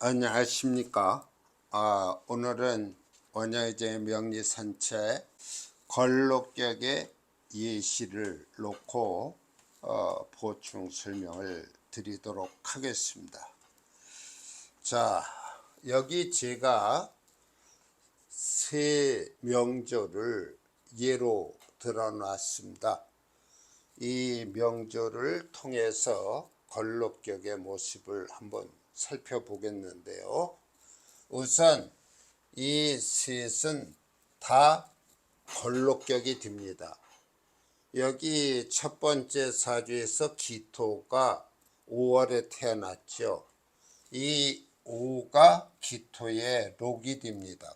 안녕하십니까. 오늘은 원효제 명리산책 걸록격의 예시를 놓고 보충 설명을 드리도록 하겠습니다. 자, 여기 제가 세 명조를 예로 들어놨습니다. 이 명조를 통해서 걸록격의 모습을 한번 살펴보겠는데요. 우선 이 셋은 다 걸록격이 됩니다. 여기 첫 번째 사주에서 기토가 5월에 태어났죠. 이 5가 기토의 록이 됩니다.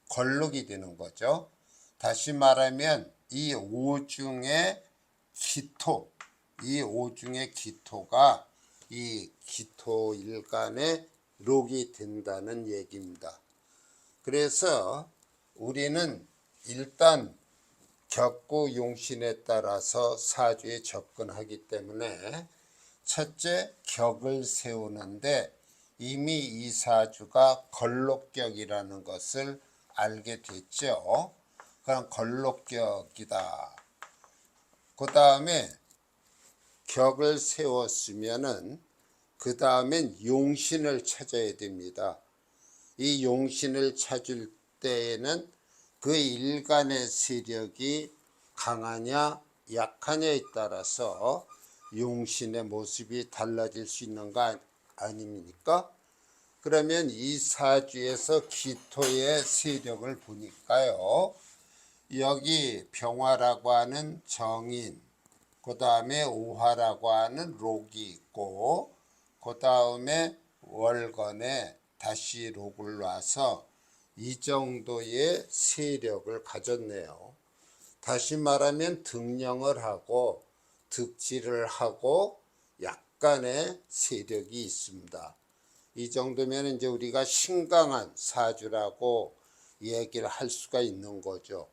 걸록이 되는 거죠. 다시 말하면 이 5 중에 기토, 이 5 중에 기토가 이 기토 일간의 록이 된다는 얘기입니다. 그래서 우리는 일단 격구 용신에 따라서 사주에 접근하기 때문에 첫째 격을 세우는데 이미 이 사주가 걸록격이라는 것을 알게 됐죠. 그럼 걸록격이다. 그 다음에 격을 세웠으면은 그 다음엔 용신을 찾아야 됩니다. 이 용신을 찾을 때에는 그 일간의 세력이 강하냐 약하냐에 따라서 용신의 모습이 달라질 수 있는 거 아닙니까? 그러면 이 사주에서 기토의 세력을 보니까요. 여기 병화라고 하는 정인, 그 다음에 오화라고 하는 록이 있고 그 다음에 월건에 다시 록을 놔서 이 정도의 세력을 가졌네요. 다시 말하면 등령을 하고 득지를 하고 약간의 세력이 있습니다. 이 정도면 이제 우리가 신강한 사주라고 얘기를 할 수가 있는 거죠.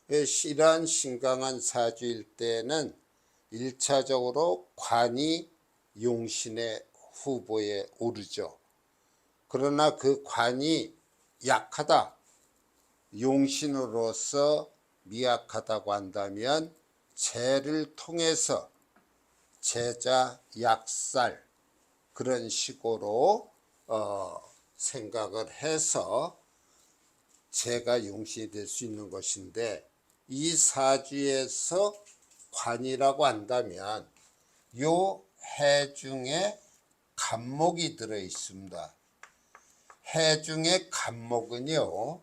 이러한 신강한 사주일 때는 1차적으로 관이 용신의 후보에 오르죠. 그러나 그 관이 약하다, 용신으로서 미약하다고 한다면 재를 통해서 재자 약살 그런 식으로 생각을 해서 재가 용신이 될 수 있는 것인데 이 사주에서 관이라고 한다면 요 해 중에 간목이 들어 있습니다. 해 중에 간목은요,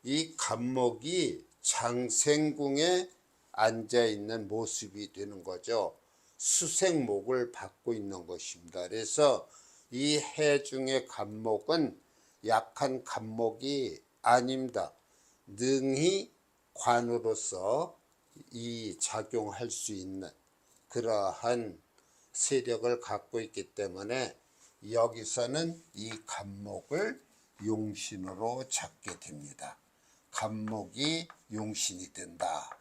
이 간목이 장생궁에 앉아 있는 모습이 되는 거죠. 수생목을 받고 있는 것입니다. 그래서 이 해 중에 간목은 약한 간목이 아닙니다. 능히 관으로서 이 작용할 수 있는 그러한 세력을 갖고 있기 때문에 여기서는 이 간목을 용신으로 잡게 됩니다. 간목이 용신이 된다.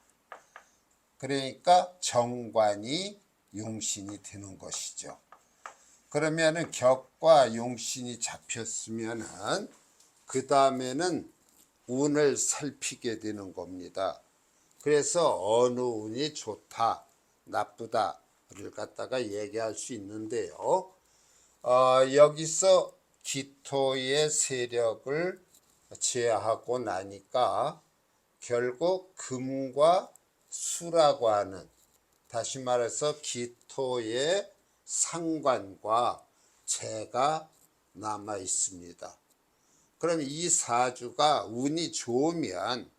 그러니까 정관이 용신이 되는 것이죠. 그러면은 격과 용신이 잡혔으면은 그 다음에는 운을 살피게 되는 겁니다. 그래서 어느 운이 좋다, 나쁘다를 갖다가 얘기할 수 있는데요. 여기서 기토의 세력을 제하고 나니까 결국 금과 수라고 하는, 다시 말해서 기토의 상관과 재가 남아 있습니다. 그럼 이 사주가 운이 좋으면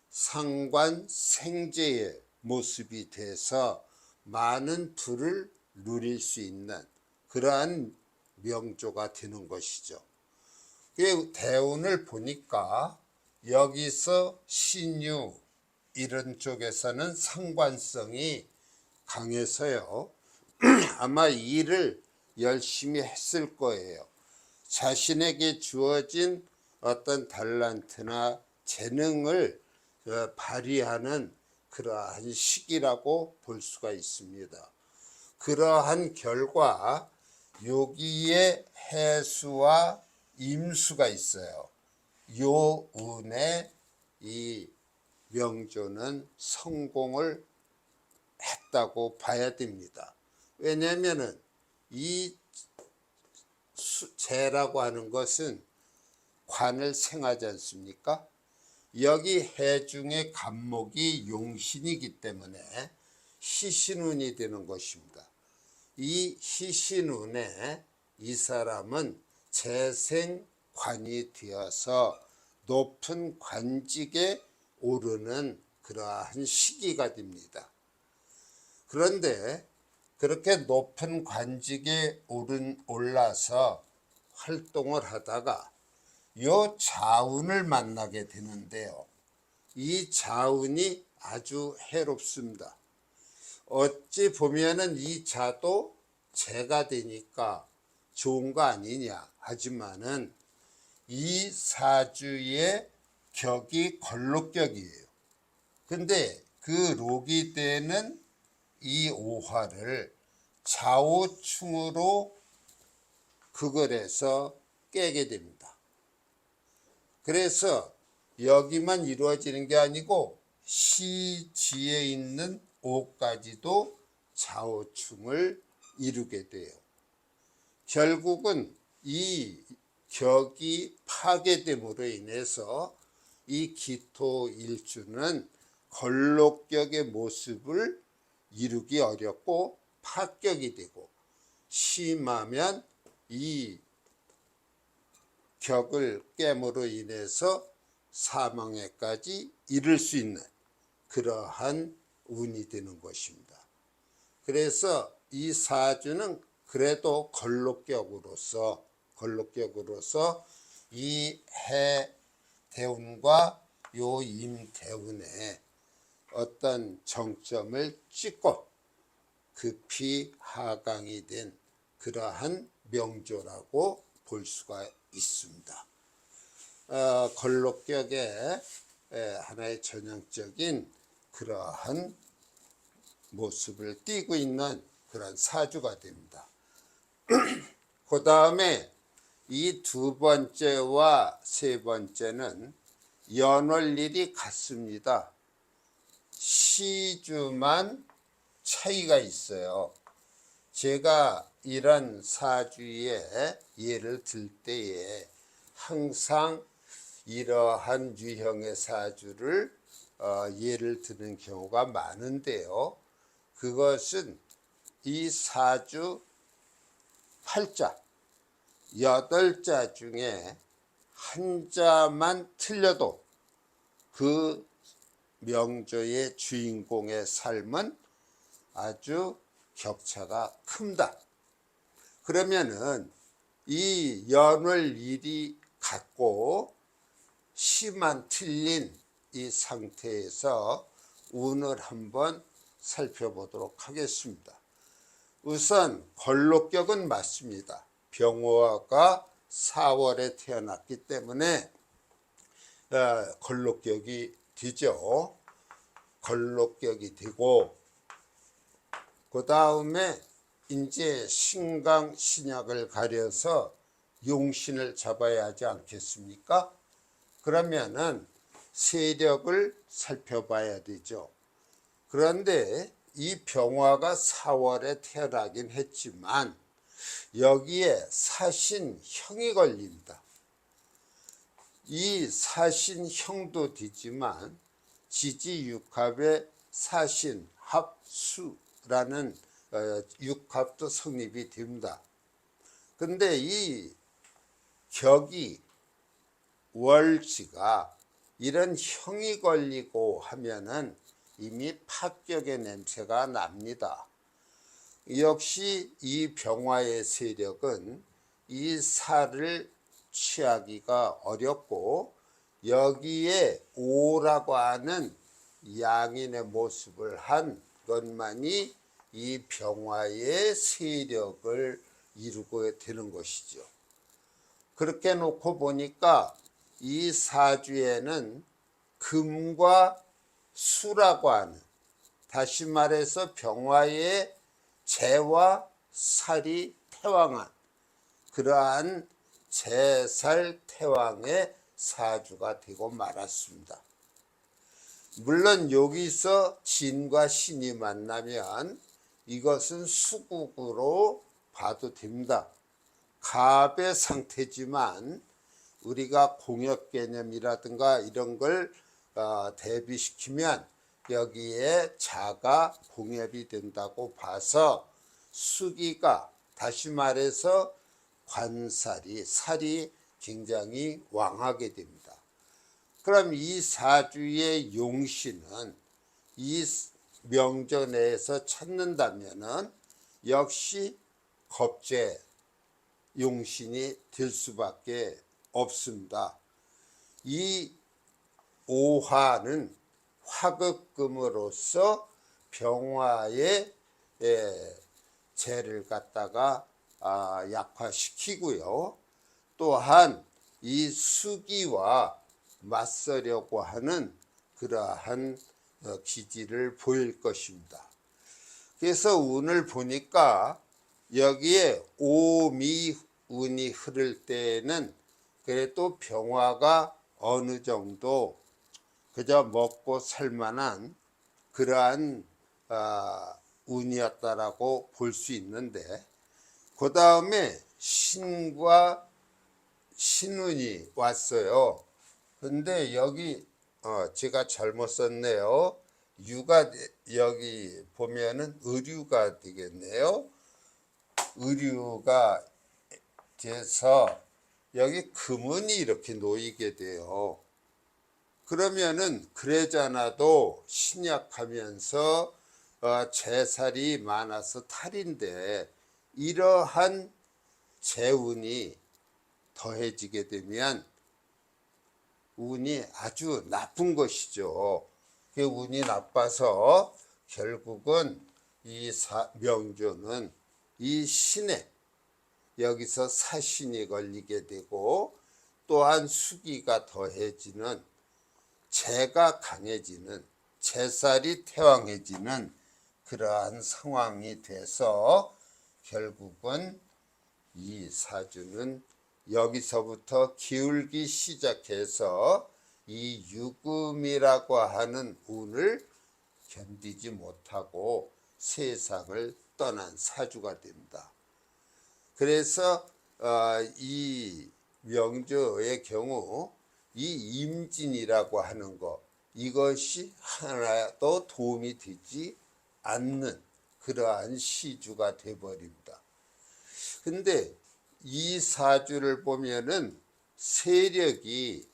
상관 생재의 모습이 돼서 많은 부를 누릴 수 있는 그러한 명조가 되는 것이죠. 대운을 보니까 여기서 신유 이런 쪽에서는 상관성이 강해서요. 아마 일을 열심히 했을 거예요. 자신에게 주어진 어떤 달란트나 재능을 발휘하는 그러한 시기라고 볼 수가 있습니다. 그러한 결과 여기에 해수와 임수가 있어요. 요 운에 이 명조는 성공을 했다고 봐야 됩니다. 왜냐하면은 이 재라고 하는 것은 관을 생하지 않습니까? 여기 해중의 간목이 용신이기 때문에 희신운이 되는 것입니다. 이 희신운에 이 사람은 재생관이 되어서 높은 관직에 오르는 그러한 시기가 됩니다. 그런데 그렇게 높은 관직에 올라서 활동을 하다가 요 자운을 만나게 되는데요. 이 자운이 아주 해롭습니다. 어찌 보면은 이 자도 재가 되니까 좋은 거 아니냐 하지만은 이 사주의 격이 걸록격이에요. 근데 그 록이 되는 이 오화를 좌우충으로 극을 해서 깨게 됩니다. 그래서 여기만 이루어지는 게 아니고 시지에 있는 오까지도 좌우충을 이루게 돼요. 결국은 이 격이 파괴됨으로 인해서 이 기토일주는 걸록격의 모습을 이루기 어렵고 파격이 되고 심하면 이 격을 깨므로 인해서 사망에까지 이를 수 있는 그러한 운이 되는 것입니다. 그래서 이 사주는 그래도 걸록격으로서 이 해대운과 요 임대운에 어떤 정점을 찍고 급히 하강이 된 그러한 명조라고 볼 수가 있습니다. 걸록격의 하나의 전형적인 그러한 모습을 띠고 있는 그런 사주가 됩니다. 그 다음에 이 두 번째와 세 번째는 연월일이 같습니다. 시주만 차이가 있어요. 제가 이런 사주에 예를 들 때에 항상 이러한 유형의 사주를 예를 드는 경우가 많은데요. 그것은 이 사주 8자, 8자 중에 한 자만 틀려도 그 명조의 주인공의 삶은 아주 격차가 큽니다. 그러면은 이 연월일이 같고 시만 틀린 이 상태에서 운을 한번 살펴보도록 하겠습니다. 우선 걸록격은 맞습니다. 병호가 4월에 태어났기 때문에 걸록격이 되죠. 걸록격이 되고 그 다음에 이제 신강 신약을 가려서 용신을 잡아야 하지 않겠습니까? 그러면은 세력을 살펴봐야 되죠. 그런데 이 병화가 4월에 태어나긴 했지만 여기에 사신형이 걸립니다. 이 사신형도 되지만 지지육합의 사신합수라는 육합도 성립이 됩니다. 근데 이 격이 월지가 이런 형이 걸리고 하면은 이미 파격의 냄새가 납니다. 역시 이 병화의 세력은 이 살을 취하기가 어렵고 여기에 오라고 하는 양인의 모습을 한 것만이 이 병화의 세력을 이루게 되는 것이죠. 그렇게 놓고 보니까 이 사주에는 금과 수라고 하는, 다시 말해서 병화의 재와 살이 태왕한 그러한 제살태왕의 사주가 되고 말았습니다. 물론 여기서 진과 신이 만나면 이것은 수국으로 봐도 됩니다. 갑의 상태지만 우리가 공역 개념이라든가 이런 걸 대비시키면 여기에 자가 공엽이 된다고 봐서 수기가, 다시 말해서 살이 굉장히 왕하게 됩니다. 그럼 이 사주의 용신은 이 명저 내에서 찾는다면은 역시 겁재 용신이 될 수밖에 없습니다. 이 오화는 화극금으로서 병화의 재를 갖다가 약화시키고요. 또한 이 수기와 맞서려고 하는 그러한 기질을 보일 것입니다. 그래서 운을 보니까 여기에 오미운이 흐를 때에는 그래도 병화가 어느 정도 그저 먹고 살만한 그러한 운이었다라고 볼 수 있는데, 그 다음에 신과 신운이 왔어요. 근데 여기 제가 잘못 썼네요. 유가 여기 보면은 의류가 되겠네요. 의류가 돼서 여기 금운이 이렇게 놓이게 돼요. 그러면은 그러잖아도 신약하면서 재살이 많아서 탈인데, 이러한 재운이 더해지게 되면 운이 아주 나쁜 것이죠. 그 운이 나빠서 결국은 이 명조는 이 신에 여기서 사신이 걸리게 되고, 또한 수기가 더해지는, 재가 강해지는, 재살이 태왕해지는 그러한 상황이 돼서 결국은 이 사주는 여기서부터 기울기 시작해서 이 유금이라고 하는 운을 견디지 못하고 세상을 떠난 사주가 됩니다. 그래서 이 명조의 경우 이 임진이라고 하는 것, 이것이 하나도 도움이 되지 않는 그러한 시주가 되어버립니다. 근데 이 사주를 보면은 세력이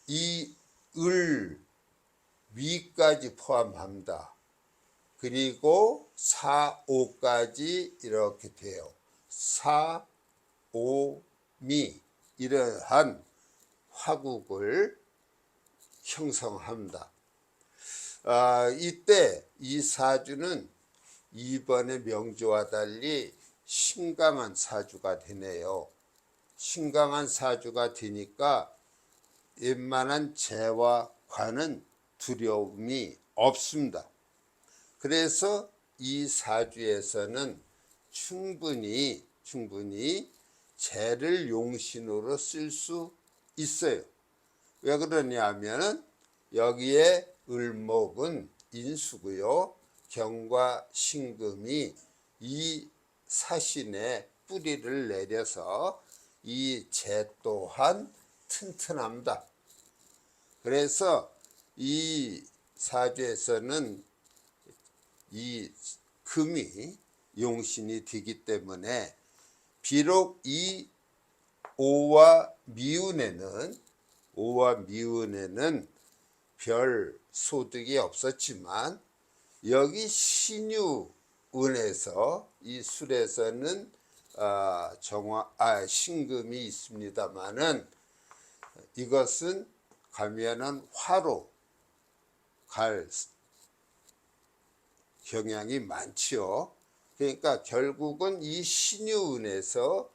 이 을 위까지 포함합니다. 그리고 4, 5까지 이렇게 돼요. 4, 5, 미 이러한 화국을 형성합니다. 이때 이 사주는 이번의 명조와 달리 신강한 사주가 되네요. 신강한 사주가 되니까 웬만한 재와 관은 두려움이 없습니다. 그래서 이 사주에서는 충분히 재를 용신으로 쓸 수 있어요. 왜 그러냐면은 여기에 을목은 인수고요, 경과 신금이 이 사신에 뿌리를 내려서 이 재 또한 튼튼합니다. 그래서 이 사주에서는 이 금이 용신이 되기 때문에 비록 이 오와 미운에는 별 소득이 없었지만 여기 신유운에서 이 술에서는 신금이 있습니다만은 이것은 가면은 화로 갈 경향이 많지요. 그러니까 결국은 이 신유운에서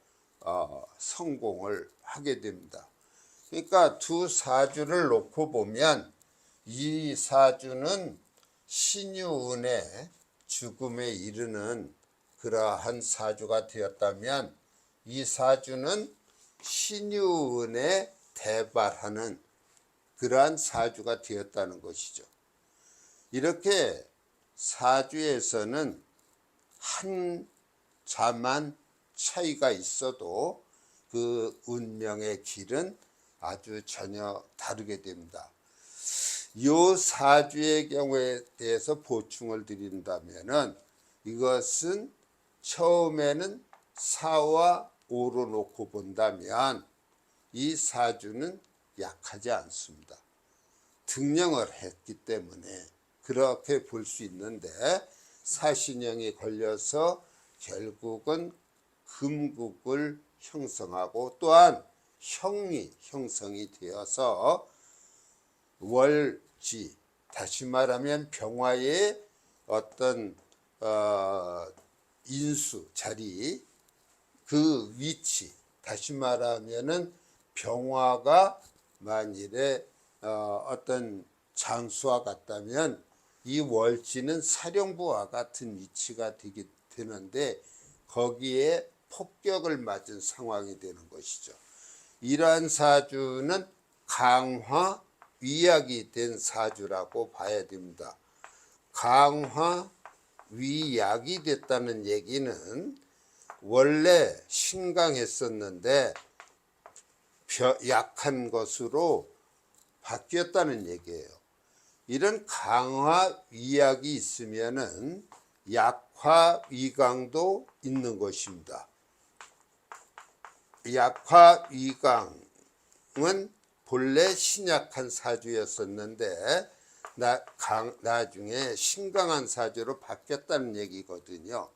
성공을 하게 됩니다. 그러니까 두 사주를 놓고 보면 이 사주는 신유운의 죽음에 이르는 그러한 사주가 되었다면 이 사주는 신유운에 대발하는 그러한 사주가 되었다는 것이죠. 이렇게 사주에서는 한 자만 차이가 있어도 그 운명의 길은 아주 전혀 다르게 됩니다. 이 사주의 경우에 대해서 보충을 드린다면은 이것은 처음에는 4와 5로 놓고 본다면 이 사주는 약하지 않습니다. 등령을 했기 때문에 그렇게 볼 수 있는데 사신형이 걸려서 결국은 금국을 형성하고 또한 형이 형성이 되어서 월지, 다시 말하면 병화의 어떤 인수 자리, 그 위치, 다시 말하면은 병화가 만일에 어떤 장수와 같다면 이 월지는 사령부와 같은 위치가 되는데 거기에 폭격을 맞은 상황이 되는 것이죠. 이러한 사주는 강화 위약이 된 사주라고 봐야 됩니다. 강화 위약이 됐다는 얘기는 원래 신강했었는데 약한 것으로 바뀌었다는 얘기예요. 이런 강화 위약이 있으면은 약화 위강도 있는 것입니다. 약화 위강은 본래 신약한 사주였었는데 나중에 신강한 사주로 바뀌었다는 얘기거든요.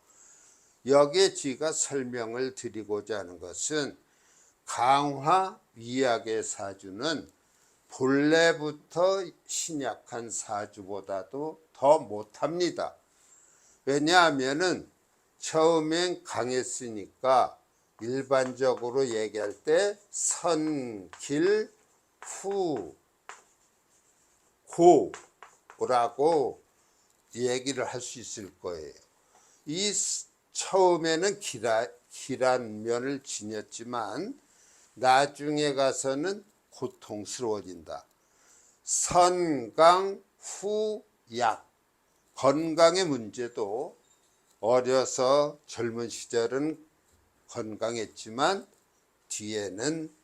여기에 제가 설명을 드리고자 하는 것은 강화 위약의 사주는 본래부터 신약한 사주보다도 더 못합니다. 왜냐하면은 처음엔 강했으니까 일반적으로 얘기할 때 선, 길, 후, 고라고 얘기를 할 수 있을 거예요. 이 처음에는 길한 면을 지녔지만 나중에 가서는 고통스러워진다. 선강 후 약, 건강의 문제도 어려서 젊은 시절은 건강했지만 뒤에는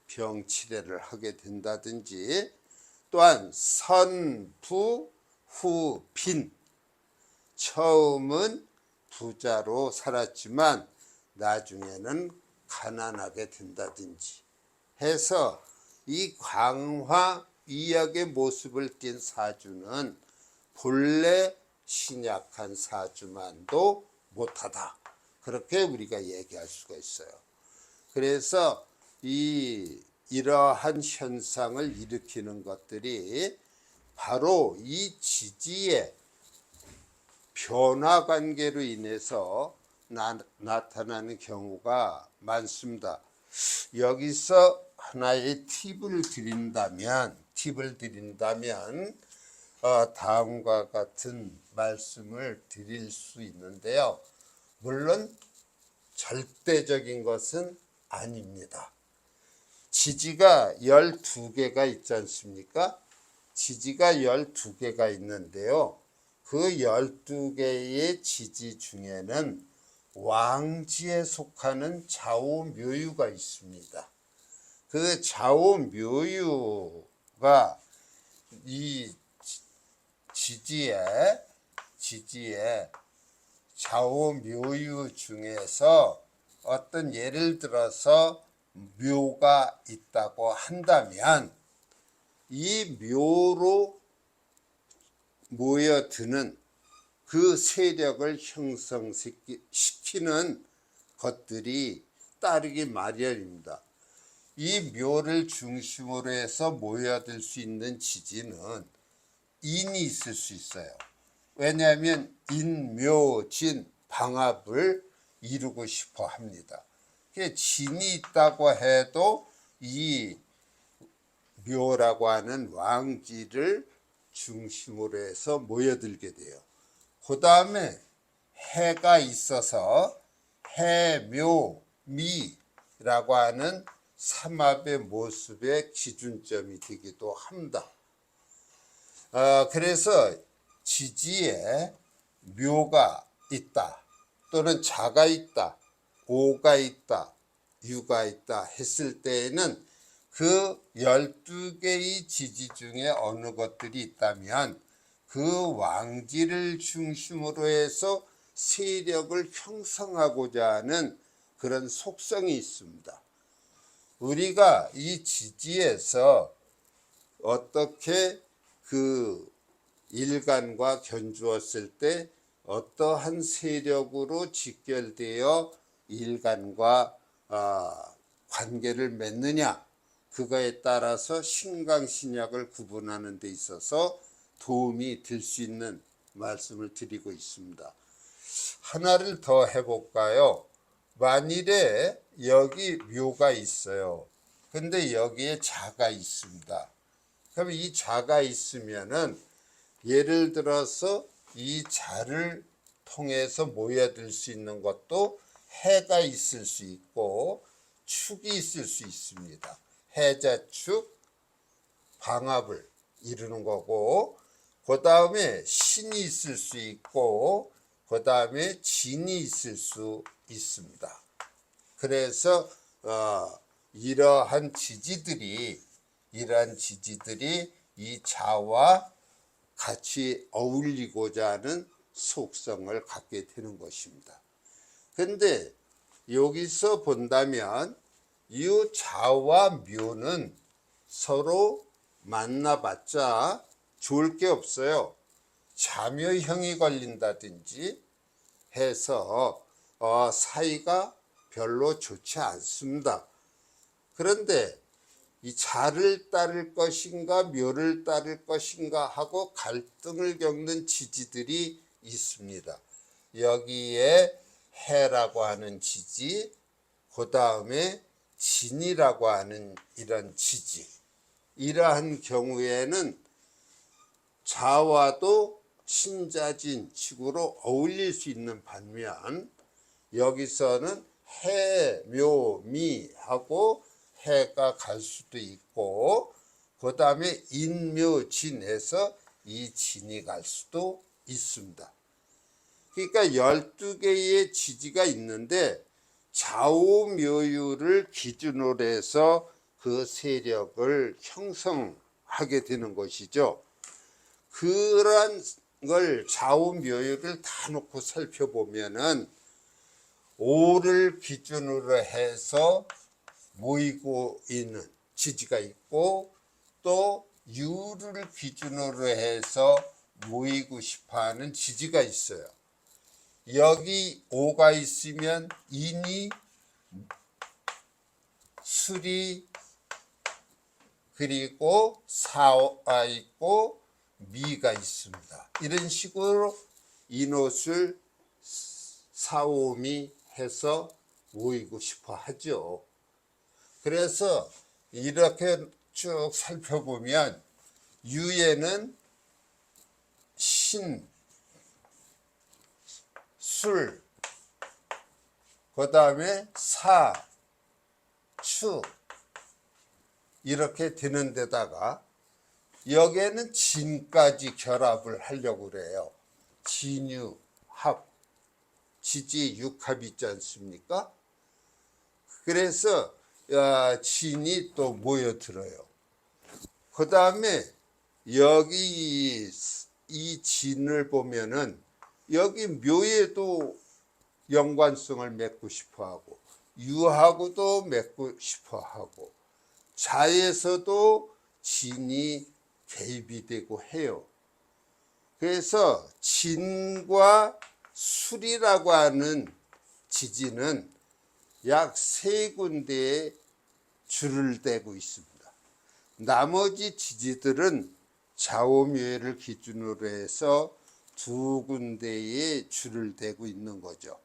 병치레를 하게 된다든지, 또한 선부 후 빈, 처음은 부자로 살았지만 나중에는 가난하게 된다든지 해서 이 강화 위약의 모습을 띈 사주는 본래 신약한 사주만도 못하다, 그렇게 우리가 얘기할 수가 있어요. 그래서 이러한 현상을 일으키는 것들이 바로 이 지지의 변화 관계로 인해서 나타나는 경우가 많습니다. 여기서 하나의 팁을 드린다면 다음과 같은 말씀을 드릴 수 있는데요. 물론 절대적인 것은 아닙니다. 지지가 12개가 있지 않습니까? 지지가 12개가 있는데요. 그 12개의 지지 중에는 왕지에 속하는 좌우묘유가 있습니다. 그 좌우묘유가 이 지지의 좌우묘유 중에서 어떤 예를 들어서 묘가 있다고 한다면 이 묘로 모여드는 그 세력을 형성시키는 것들이 따르기 마련입니다. 이 묘를 중심으로 해서 모여들 수 있는 지지는 인이 있을 수 있어요. 왜냐하면 인묘진 방합을 이루고 싶어 합니다. 진이 있다고 해도 이 묘라고 하는 왕지를 중심으로 해서 모여들게 돼요. 그 다음에 해가 있어서 해묘미라고 하는 삼합의 모습의 기준점이 되기도 합니다. 그래서 지지에 묘가 있다, 또는 자가 있다, 오가 있다, 유가 있다 했을 때에는 그 12개의 지지 중에 어느 것들이 있다면 그 왕지를 중심으로 해서 세력을 형성하고자 하는 그런 속성이 있습니다. 우리가 이 지지에서 어떻게 그 일간과 견주었을 때 어떠한 세력으로 직결되어 일간과 관계를 맺느냐, 그거에 따라서 신강신약을 구분하는 데 있어서 도움이 될 수 있는 말씀을 드리고 있습니다. 하나를 더 해볼까요? 만일에 여기 묘가 있어요. 근데 여기에 자가 있습니다. 그럼 이 자가 있으면은 예를 들어서 이 자를 통해서 모여들 수 있는 것도 해가 있을 수 있고 축이 있을 수 있습니다. 해자축 방합을 이루는 거고, 그 다음에 신이 있을 수 있고, 그 다음에 진이 있을 수 있습니다. 그래서 이러한 지지들이 이 자와 같이 어울리고자 하는 속성을 갖게 되는 것입니다. 근데 여기서 본다면 이 자와 묘는 서로 만나봤자 좋을 게 없어요. 자묘형이 걸린다든지 해서 사이가 별로 좋지 않습니다. 그런데 이 자를 따를 것인가 묘를 따를 것인가 하고 갈등을 겪는 지지들이 있습니다. 여기에 해라고 하는 지지, 그 다음에 진이라고 하는 이런 지지, 이러한 경우에는 자와도 신자진 칙으로 어울릴 수 있는 반면, 여기서는 해, 묘, 미 하고 해가 갈 수도 있고, 그 다음에 인묘진에서 이 진이 갈 수도 있습니다. 그러니까 12개의 지지가 있는데 좌우묘유를 기준으로 해서 그 세력을 형성하게 되는 것이죠. 그런 걸 좌우묘유를 다 놓고 살펴보면은 오를 기준으로 해서 모이고 있는 지지가 있고, 또 유를 기준으로 해서 모이고 싶어하는 지지가 있어요. 여기 오가 있으면 인이, 술이, 그리고 사가 있고 미가 있습니다. 이런 식으로 인옷을 사오미 해서 모이고 싶어 하죠. 그래서 이렇게 쭉 살펴보면 유에는 신, 술, 그 다음에 사, 추 이렇게 되는 데다가 여기에는 진까지 결합을 하려고 그래요. 진유, 합, 지지, 육합 있지 않습니까? 그래서 진이 또 모여들어요. 그 다음에 여기 이 진을 보면은 여기 묘에도 연관성을 맺고 싶어하고, 유하고도 맺고 싶어하고, 자에서도 진이 개입이 되고 해요. 그래서 진과 술이라고 하는 지지는 약 3군데에 줄을 대고 있습니다. 나머지 지지들은 좌우묘를 기준으로 해서 2군데에 줄을 대고 있는 거죠.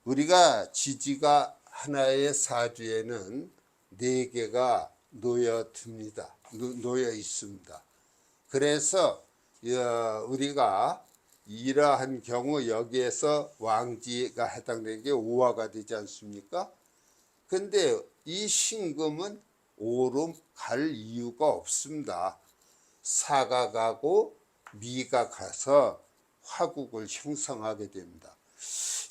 우리가 지지가 하나의 사주에는 4개가 놓여 있습니다. 그래서 우리가 이러한 경우 여기에서 왕지가 해당되는 게 오화가 되지 않습니까? 근데 이 신금은 오로 갈 이유가 없습니다. 사가 가고 미가 가서 화국을 형성하게 됩니다.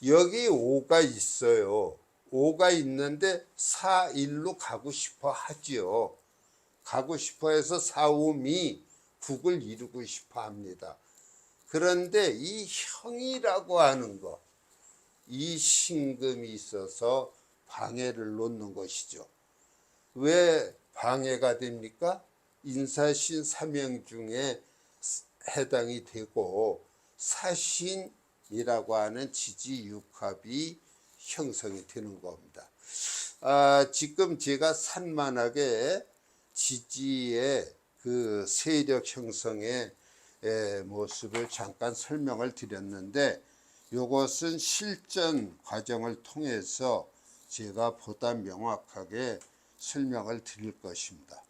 여기 오가 있어요. 오가 있는데 사일로 가고 싶어 하지요. 가고 싶어 해서 사오미 국을 이루고 싶어 합니다. 그런데 이 형이라고 하는 거, 이 신금이 있어서 방해를 놓는 것이죠. 왜 방해가 됩니까? 인사신 삼형 중에 해당이 되고 사신이라고 하는 지지육합이 형성이 되는 겁니다. 지금 제가 산만하게 지지의 그 세력 형성의 모습을 잠깐 설명을 드렸는데, 이것은 실전 과정을 통해서 제가 보다 명확하게 설명을 드릴 것입니다.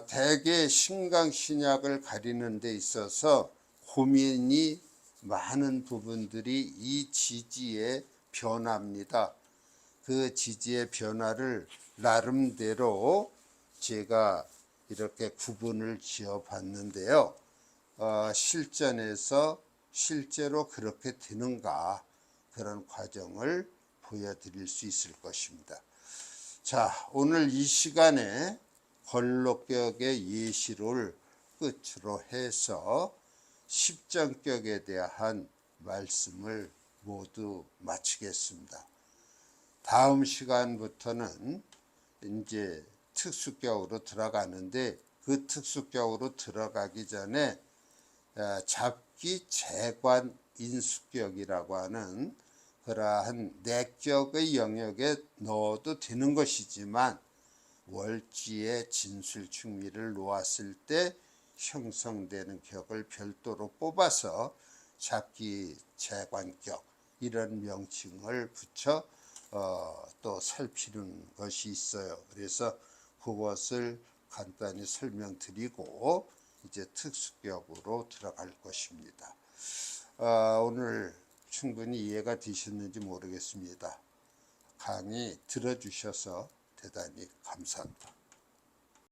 대개 신강신약을 가리는 데 있어서 고민이 많은 부분들이 이 지지의 변화입니다. 그 지지의 변화를 나름대로 제가 이렇게 구분을 지어 봤는데요. 실전에서 실제로 그렇게 되는가, 그런 과정을 보여드릴 수 있을 것입니다. 자, 오늘 이 시간에 걸록격의 예시를 끝으로 해서 십정격에 대한 말씀을 모두 마치겠습니다. 다음 시간부터는 이제 특수격으로 들어가는데, 그 특수격으로 들어가기 전에 잡기 재관 인수격이라고 하는 그러한 내격의 영역에 넣어도 되는 것이지만, 월지의 진술충미를 놓았을 때 형성되는 격을 별도로 뽑아서 잡기 재관격, 이런 명칭을 붙여 또 살피는 것이 있어요. 그래서 그것을 간단히 설명드리고 이제 특수격으로 들어갈 것입니다. 오늘 충분히 이해가 되셨는지 모르겠습니다. 강의 들어주셔서 대단히 감사합니다.